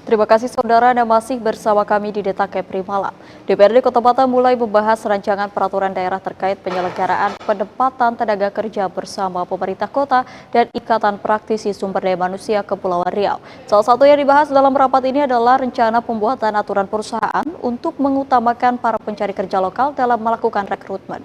Terima kasih saudara Anda masih bersama kami di Detak Kepri Malam. DPRD Kota Batam mulai membahas rancangan peraturan daerah terkait penyelenggaraan penempatan tenaga kerja bersama pemerintah kota dan Ikatan Praktisi Sumber Daya Manusia Kepulauan Riau. Salah satu yang dibahas dalam rapat ini adalah rencana pembuatan aturan perusahaan untuk mengutamakan para pencari kerja lokal dalam melakukan rekrutmen.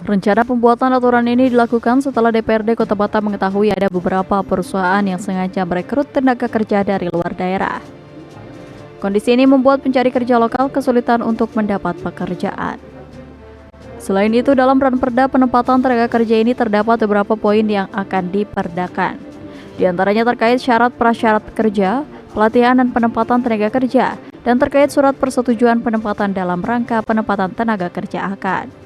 Rencana pembuatan aturan ini dilakukan setelah DPRD Kota Batam mengetahui ada beberapa perusahaan yang sengaja merekrut tenaga kerja dari luar daerah. Kondisi ini membuat pencari kerja lokal kesulitan untuk mendapat pekerjaan. Selain itu, dalam ranperda penempatan tenaga kerja ini terdapat beberapa poin yang akan diperdakan. Di antaranya terkait syarat prasyarat kerja, pelatihan dan penempatan tenaga kerja, dan terkait surat persetujuan penempatan dalam rangka penempatan tenaga kerja akan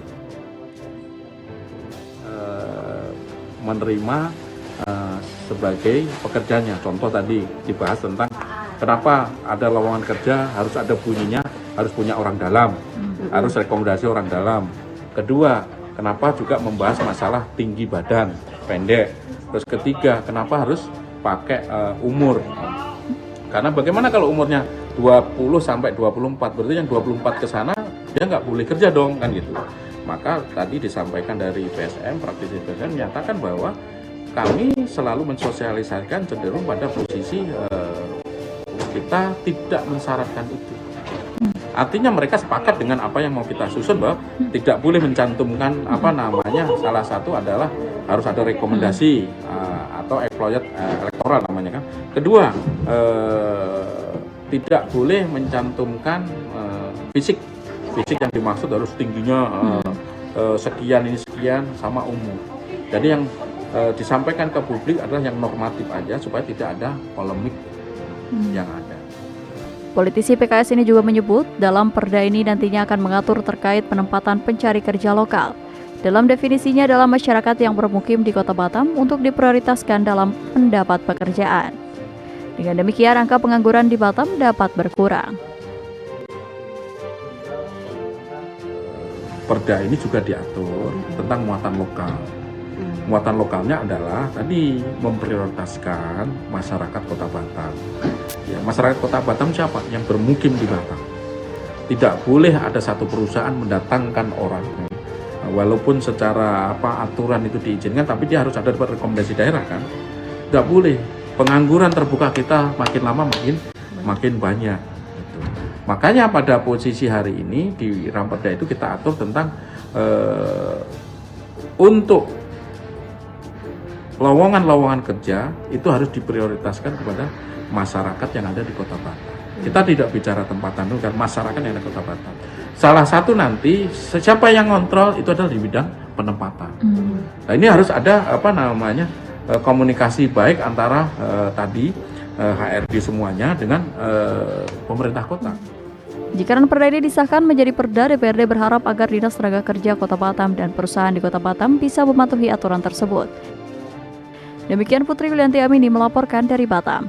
menerima sebagai pekerjanya. Contoh tadi dibahas tentang kenapa ada lowongan kerja harus ada bunyinya, harus punya orang dalam, harus rekomendasi orang dalam. Kedua, kenapa juga membahas masalah tinggi badan, pendek. Terus ketiga, kenapa harus pakai umur. Karena bagaimana kalau umurnya 20 sampai 24, berarti yang 24 ke sana dia nggak boleh kerja dong, kan gitu. Maka tadi disampaikan dari PSM, praktisi PSM menyatakan bahwa kami selalu mensosialisasikan cenderung pada posisi kita tidak mensyaratkan itu. Artinya mereka sepakat dengan apa yang mau kita susun bahwa tidak boleh mencantumkan salah satu adalah harus ada rekomendasi atau employed elektoral namanya kan. Kedua, tidak boleh mencantumkan fisik yang dimaksud harus tingginya sekian ini sekian sama umur. Jadi yang disampaikan ke publik adalah yang normatif aja supaya tidak ada polemik yang ada. Politisi PKS ini juga menyebut dalam perda ini nantinya akan mengatur terkait penempatan pencari kerja lokal. Dalam definisinya adalah masyarakat yang bermukim di Kota Batam untuk diprioritaskan dalam mendapat pekerjaan. Dengan demikian angka pengangguran di Batam dapat berkurang. Perda ini juga diatur tentang muatan lokal. Muatan lokalnya adalah tadi memprioritaskan masyarakat Kota Batam. Ya, masyarakat Kota Batam siapa? Yang bermukim di Batam. Tidak boleh ada satu perusahaan mendatangkan orang. Walaupun secara aturan itu diizinkan, tapi dia harus ada rekomendasi daerah kan. Tidak boleh. Pengangguran terbuka kita makin lama makin banyak. Makanya pada posisi hari ini di Ramperda itu kita atur tentang untuk lowongan kerja itu harus diprioritaskan kepada masyarakat yang ada di Kota Batam. Kita tidak bicara tempatan dulu kan, masyarakat yang ada di Kota Batam. Salah satu nanti siapa yang kontrol itu adalah di bidang penempatan. Nah ini harus ada komunikasi baik antara HRD semuanya dengan pemerintah kota. Jika ranperda ini disahkan menjadi perda, DPRD berharap agar Dinas Tenaga Kerja Kota Batam dan perusahaan di Kota Batam bisa mematuhi aturan tersebut. Demikian Putri Yulianti Amini melaporkan dari Batam.